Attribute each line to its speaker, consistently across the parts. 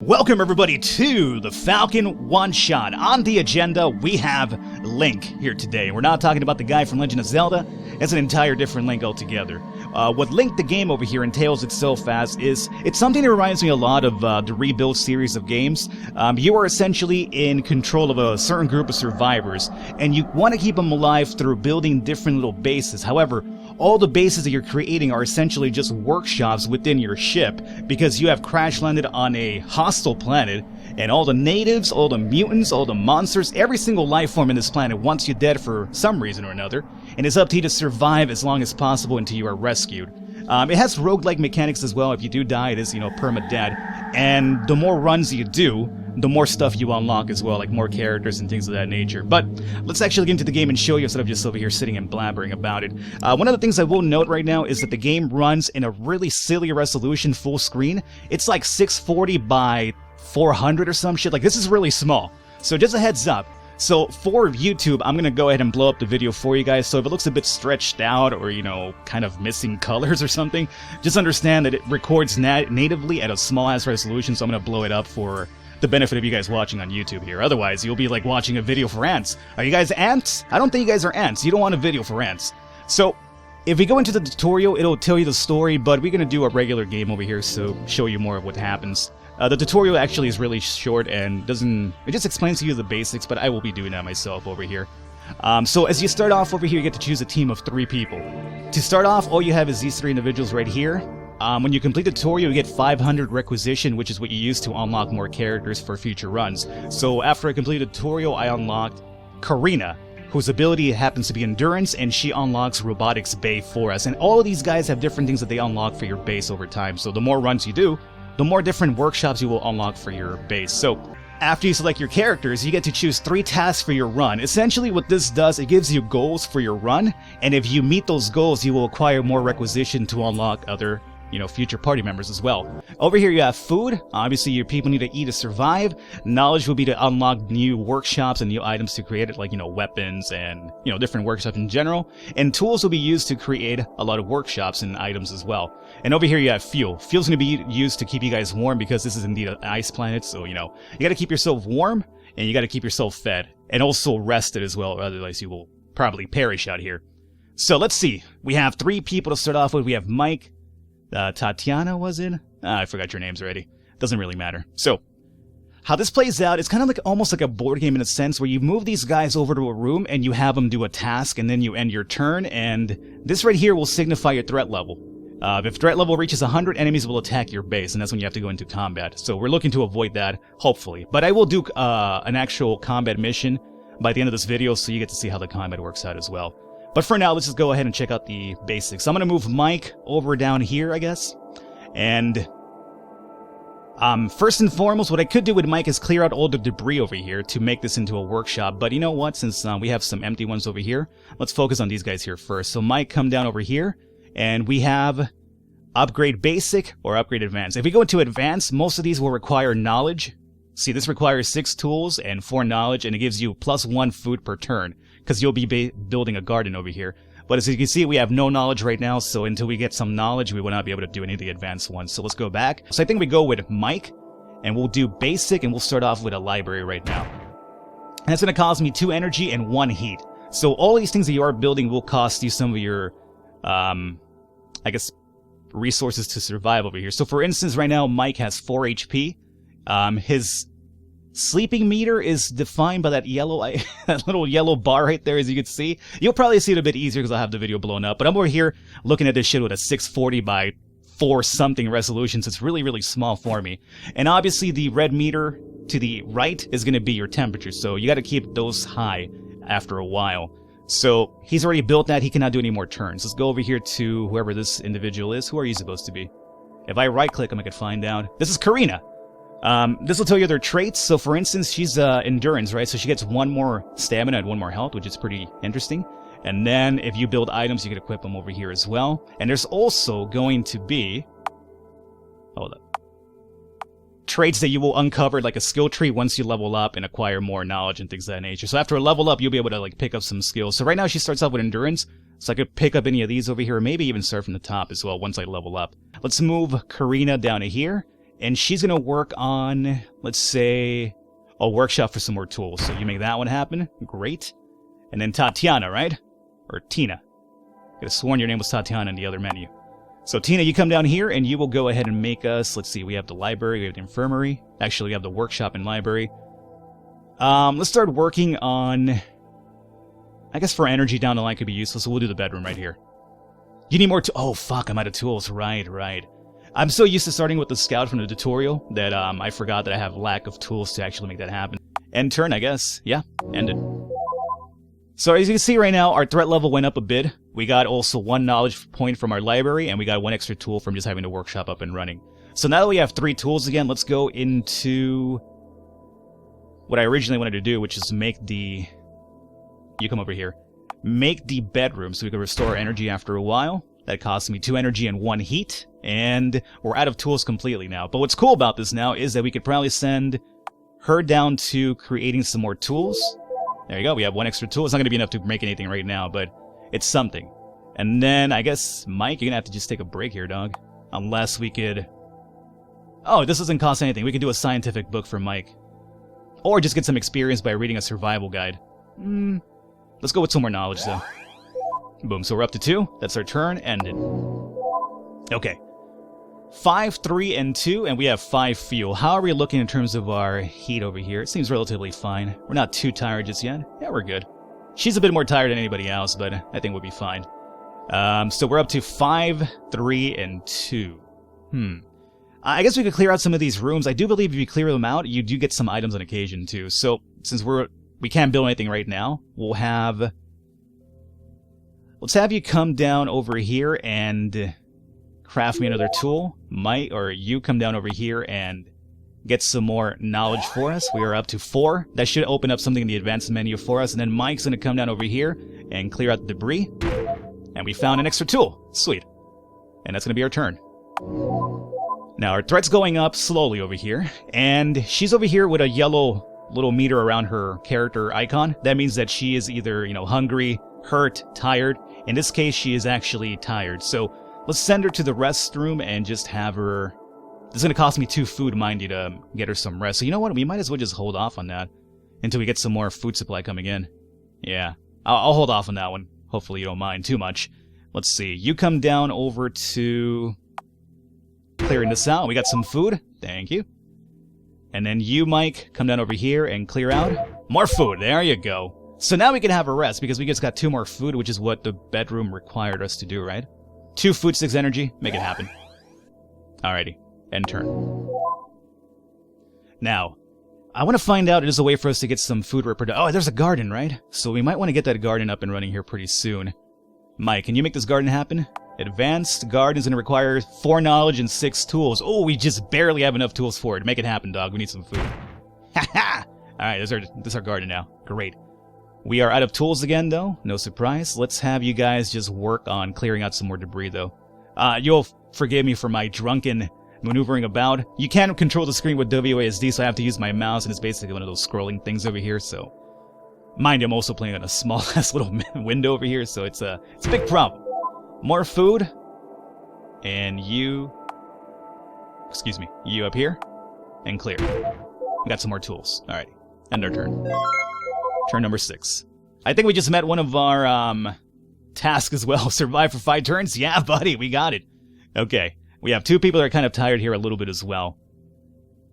Speaker 1: Welcome everybody to the Falcon one-shot. On the agenda, we have Link here today. We're not talking about the guy from Legend of Zelda. It's an entire different Link altogether. What Link the game over here entails itself as is, it's something that reminds me a lot of the Rebuild series of games. You are essentially in control of a certain group of survivors, and you want to keep them alive through building different little bases. However, all the bases that you're creating are essentially just workshops within your ship, because you have crash landed on a hostile planet, and all the natives, all the mutants, all the monsters, every single life form in this planet wants you dead for some reason or another, and it's up to you to survive as long as possible until you are rescued. It has roguelike mechanics as well. If you do die, it is, perma-dead, and the more runs you do, the more stuff you unlock as well, like more characters and things of that nature. But let's actually get into the game and show you instead of just over here sitting and blabbering about it. One of the things I will note right now is that the game runs in a really silly resolution full screen. It's like 640 by 400 or some shit. Like, this is really small. So just a heads up. So for YouTube, I'm going to go ahead and blow up the video for you guys. So if it looks a bit stretched out or, kind of missing colors or something, just understand that it records natively at a small-ass resolution, so I'm going to blow it up for the benefit of you guys watching on YouTube here. Otherwise, you'll be like watching a video for ants. Are you guys ants? I don't think you guys are ants. You don't want a video for ants. So if we go into the tutorial, it'll tell you the story, but we're going to do a regular game over here, so show you more of what happens. The tutorial actually is really short and it just explains to you the basics, but I will be doing that myself over here. So as you start off over here, you get to choose a team of 3 people. To start off, all you have is these 3 individuals right here. When you complete the tutorial, you get 500 requisition, which is what you use to unlock more characters for future runs. So after I completed the tutorial, I unlocked Karina, whose ability happens to be Endurance, and she unlocks Robotics Bay for us. And all of these guys have different things that they unlock for your base over time. So the more runs you do, the more different workshops you will unlock for your base. So after you select your characters, you get to choose 3 tasks for your run. Essentially what this does, it gives you goals for your run, and if you meet those goals, you will acquire more requisition to unlock other future party members as well. Over here you have food. Obviously your people need to eat to survive. Knowledge will be to unlock new workshops and new items to create it, like, weapons and, different workshops in general. And tools will be used to create a lot of workshops and items as well. And over here you have fuel. Fuel's going to be used to keep you guys warm, because this is indeed an ice planet, so, you got to keep yourself warm and you got to keep yourself fed and also rested as well, otherwise you will probably perish out here. So let's see. We have 3 people to start off with. We have Mike, Tatiana, was it? I forgot your names already. Doesn't really matter. So, how this plays out, it's kind of like almost like a board game in a sense, where you move these guys over to a room and you have them do a task, and then you end your turn, and this right here will signify your threat level. If threat level reaches 100, enemies will attack your base, and that's when you have to go into combat. So we're looking to avoid that, hopefully. But I will do an actual combat mission by the end of this video, so you get to see how the combat works out as well. But for now, let's just go ahead and check out the basics. I'm going to move Mike over down here, I guess. And first and foremost, what I could do with Mike is clear out all the debris over here to make this into a workshop. But you know what? Since we have some empty ones over here, let's focus on these guys here first. So Mike, come down over here. And we have Upgrade Basic or Upgrade Advanced. If we go into Advanced, most of these will require knowledge. See, this requires 6 tools and 4 knowledge, and it gives you +1 food per turn, because you'll be building a garden over here. But as you can see, we have no knowledge right now, so until we get some knowledge, we will not be able to do any of the advanced ones. So let's go back. So I think we go with Mike, and we'll do Basic, and we'll start off with a library right now. And that's going to cost me 2 energy and 1 heat. So all these things that you are building will cost you some of your, I guess, resources to survive over here. So for instance, right now, Mike has 4 HP. His sleeping meter is defined by that that little yellow bar right there, as you can see. You'll probably see it a bit easier because I'll have the video blown up. But I'm over here looking at this shit with a 640 by 4 something resolution, so it's really, really small for me. And obviously the red meter to the right is going to be your temperature, so you got to keep those high after a while. So he's already built that. He cannot do any more turns. Let's go over here to whoever this individual is. Who are you supposed to be? If I right click him, I can find out. This is Karina. This will tell you their traits. So for instance, she's endurance, right? So she gets 1 more stamina and 1 more health, which is pretty interesting. And then if you build items, you can equip them over here as well. And there's also going to be, hold up, traits that you will uncover, like a skill tree, once you level up and acquire more knowledge and things of that nature. So after a level up, you'll be able to pick up some skills. So right now she starts off with endurance, so I could pick up any of these over here, or maybe even start from the top as well once I level up. Let's move Karina down to here. and she's going to work on, let's say, a workshop for some more tools. So you make that one happen. Great. And then Tatiana, right? Or Tina. I could have sworn your name was Tatiana in the other menu. So Tina, you come down here and you will go ahead and make us, let's see, we have the library, we have the infirmary. Actually, we have the workshop and library. Let's start working on, I guess for energy down the line could be useful, so we'll do the bedroom right here. You need more oh fuck, I'm out of tools. Right. I'm so used to starting with the scout from the tutorial that I forgot that I have lack of tools to actually make that happen. End turn, I guess. Yeah, ended. So as you can see right now, our threat level went up a bit. We got also 1 knowledge point from our library, and we got 1 extra tool from just having the workshop up and running. So now that we have 3 tools again, let's go into what I originally wanted to do, which is make the... You come over here. Make the bedroom so we can restore energy after a while. That cost me 2 energy and 1 heat, and we're out of tools completely now. But what's cool about this now is that we could probably send her down to creating some more tools. There you go, we have 1 extra tool. It's not going to be enough to make anything right now, but it's something. And then, I guess, Mike, you're going to have to just take a break here, dog. Unless we could... Oh, this doesn't cost anything. We could do a scientific book for Mike. Or just get some experience by reading a survival guide. Let's go with some more knowledge, though. Boom, so we're up to 2. That's our turn, ended. Okay. 5, 3, and 2, and we have 5 fuel. How are we looking in terms of our heat over here? It seems relatively fine. We're not too tired just yet. Yeah, we're good. She's a bit more tired than anybody else, but I think we'll be fine. So we're up to 5, 3, and 2. I guess we could clear out some of these rooms. I do believe if you clear them out, you do get some items on occasion, too. So, since we can't build anything right now, we'll have... Let's have you come down over here and craft me another tool. Or you come down over here and get some more knowledge for us. We are up to 4. That should open up something in the advanced menu for us. And then Mike's going to come down over here and clear out the debris. And we found an extra tool. Sweet. And that's going to be our turn. Now, our threat's going up slowly over here. And she's over here with a yellow little meter around her character icon. That means that she is either, hungry, hurt, tired. In this case, she is actually tired. So let's send her to the restroom and just have her... This is going to cost me 2 food, mind you, to get her some rest. So you know what? We might as well just hold off on that until we get some more food supply coming in. Yeah, I'll hold off on that one. Hopefully you don't mind too much. Let's see. You come down over to... Clearing this out. We got some food. Thank you. And then you, Mike, come down over here and clear out. More food. There you go. So now we can have a rest because we just got 2 more food, which is what the bedroom required us to do, right? 2 food, 6 energy. Make it happen. Alrighty. End turn. Now, I want to find out if there's a way for us to get some food reproduction. Oh, there's a garden, right? So we might want to get that garden up and running here pretty soon. Mike, can you make this garden happen? Advanced garden is going to require 4 knowledge and 6 tools. Oh, we just barely have enough tools for it. Make it happen, dog. We need some food. Ha-ha! Alright, this is our garden now. Great. We are out of tools again, though. No surprise. Let's have you guys just work on clearing out some more debris, though. You'll forgive me for my drunken maneuvering about. You can't control the screen with WASD, so I have to use my mouse, and it's basically one of those scrolling things over here, so... Mind you, I'm also playing on a small-ass little window over here, so it's a big problem. More food. And you... Excuse me. You up here. And clear. We got some more tools. Alrighty. End our turn. Turn number 6. I think we just met one of our, tasks as well. Survive for 5 turns? Yeah, buddy, we got it. Okay. We have 2 people that are kind of tired here a little bit as well.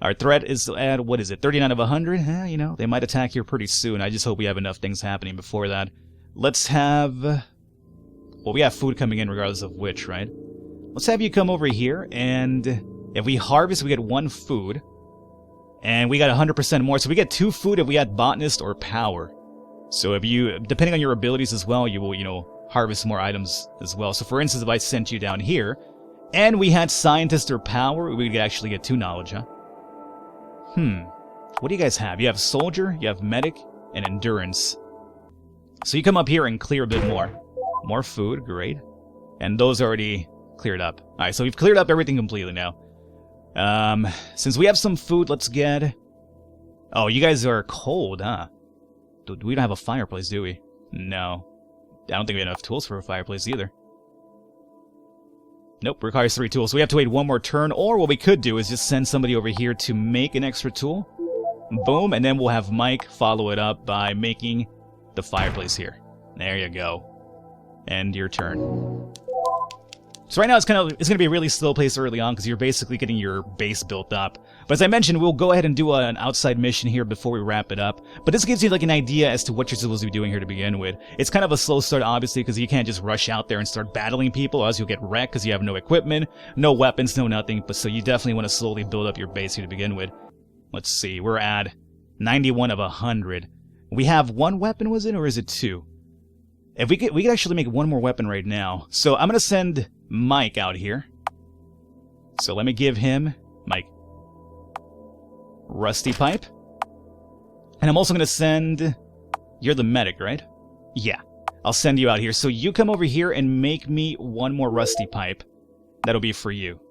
Speaker 1: Our threat is at, what is it, 39 of 100? They might attack here pretty soon. I just hope we have enough things happening before that. Let's have... Well, we have food coming in regardless of which, right? Let's have you come over here, and if we harvest, we get 1 food. And we got 100% more, so we get 2 food if we had botanist or power. So if you, depending on your abilities as well, you will, harvest more items as well. So for instance, if I sent you down here, and we had scientist or power, we could actually get 2 knowledge, huh? What do you guys have? You have soldier, you have medic, and endurance. So you come up here and clear a bit more. More food, great. And those already cleared up. Alright, so we've cleared up everything completely now. Since we have some food, let's get... Oh, you guys are cold, huh? We don't have a fireplace, do we? No. I don't think we have enough tools for a fireplace either. Nope, requires 3 tools. So we have to wait 1 more turn, or what we could do is just send somebody over here to make an extra tool. Boom, and then we'll have Mike follow it up by making the fireplace here. There you go. End your turn. So right now it's going to be a really slow pace early on because you're basically getting your base built up. But as I mentioned, we'll go ahead and do an outside mission here before we wrap it up. But this gives you like an idea as to what you're supposed to be doing here to begin with. It's kind of a slow start, obviously, because you can't just rush out there and start battling people, or else you'll get wrecked because you have no equipment, no weapons, no nothing. But so you definitely want to slowly build up your base here to begin with. Let's see, we're at 91 of 100. We have 1 weapon, was it, or is it 2? If we could actually make 1 more weapon right now. So I'm gonna send Mike out here. So let me give him Mike rusty pipe, and I'm also gonna send. You're the medic, right? Yeah, I'll send you out here. So you come over here and make me 1 more rusty pipe. That'll be for you.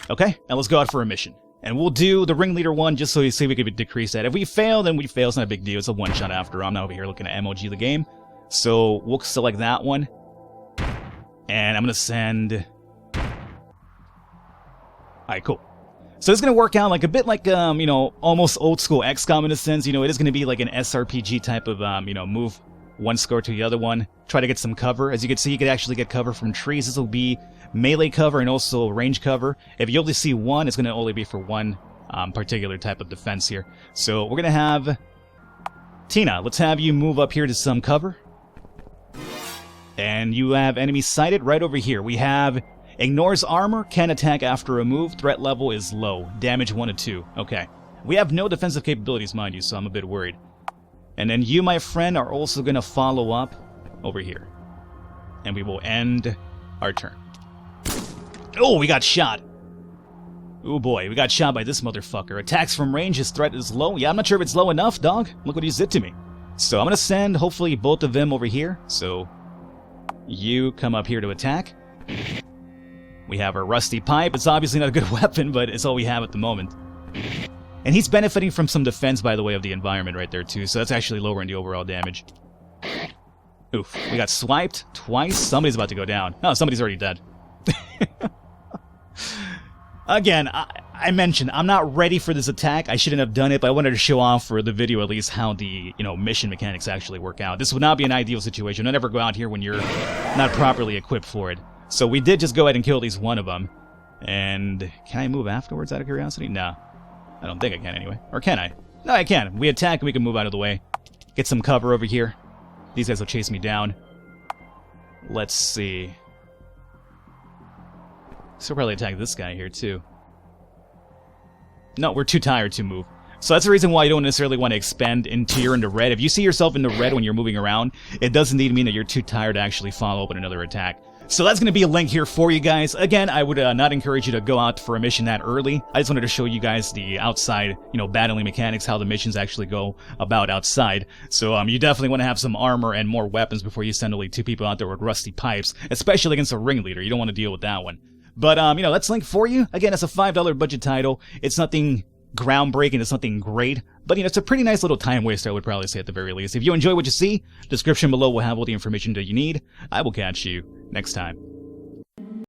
Speaker 1: Okay, now let's go out for a mission. And we'll do the ringleader one just so you see we could decrease that. If we fail, then we fail. It's not a big deal. It's a one-shot after all. I'm not over here looking at MOG the game. So we'll select that one. And I'm going to send... Alright, cool. So it's going to work out like a bit like, you know, almost old-school XCOM in a sense. You know, it is going to be like an SRPG type of, you know, move one score to the other one. Try to get some cover. As you can see, you could actually get cover from trees. This will be melee cover and also range cover. If you only see one, it's going to only be for one particular type of defense here. So we're going to have... Tina, let's have you move up here to some cover. And you have enemies sighted right over here. We have ignores armor, can attack after a move, threat level is low, damage 1 to 2. Okay. We have no defensive capabilities, mind you, so I'm a bit worried. And then you, my friend, are also going to follow up over here. And we will end our turn. Oh, we got shot. Oh boy, we got shot by this motherfucker. Attacks from range, his threat is low. Yeah, I'm not sure if it's low enough, dog. Look what he did to me. So I'm going to send, hopefully, both of them over here. So you come up here to attack. We have our rusty pipe. It's obviously not a good weapon, but it's all we have at the moment. And he's benefiting from some defense, by the way, of the environment right there, too. So that's actually lowering the overall damage. Oof. We got swiped twice. Somebody's about to go down. Oh, somebody's already dead. Again, I mentioned, I'm not ready for this attack. I shouldn't have done it, but I wanted to show off for the video at least how the, you know, mission mechanics actually work out. This would not be an ideal situation. Don't ever go out here when you're not properly equipped for it. So we did just go ahead and kill at least one of them. And can I move afterwards out of curiosity? No. I don't think I can anyway. Or can I? No, I can. We attack and we can move out of the way. Get some cover over here. These guys will chase me down. Let's see. So we'll probably attack this guy here too. No, we're too tired to move. So that's the reason why you don't necessarily want to expand into your into red. If you see yourself in the red when you're moving around, it doesn't need to mean that you're too tired to actually follow up with another attack. So that's going to be a link here for you guys. Again, I would not encourage you to go out for a mission that early. I just wanted to show you guys the outside, you know, battling mechanics, how the missions actually go about outside. So you definitely want to have some armor and more weapons before you send only 2 people out there with rusty pipes, especially against a ringleader. You don't want to deal with that one. But, you know, that's link for you. Again, it's a $5 budget title. It's nothing groundbreaking. It's nothing great. But, you know, it's a pretty nice little time waster, I would probably say at the very least. If you enjoy what you see, description below will have all the information that you need. I will catch you next time.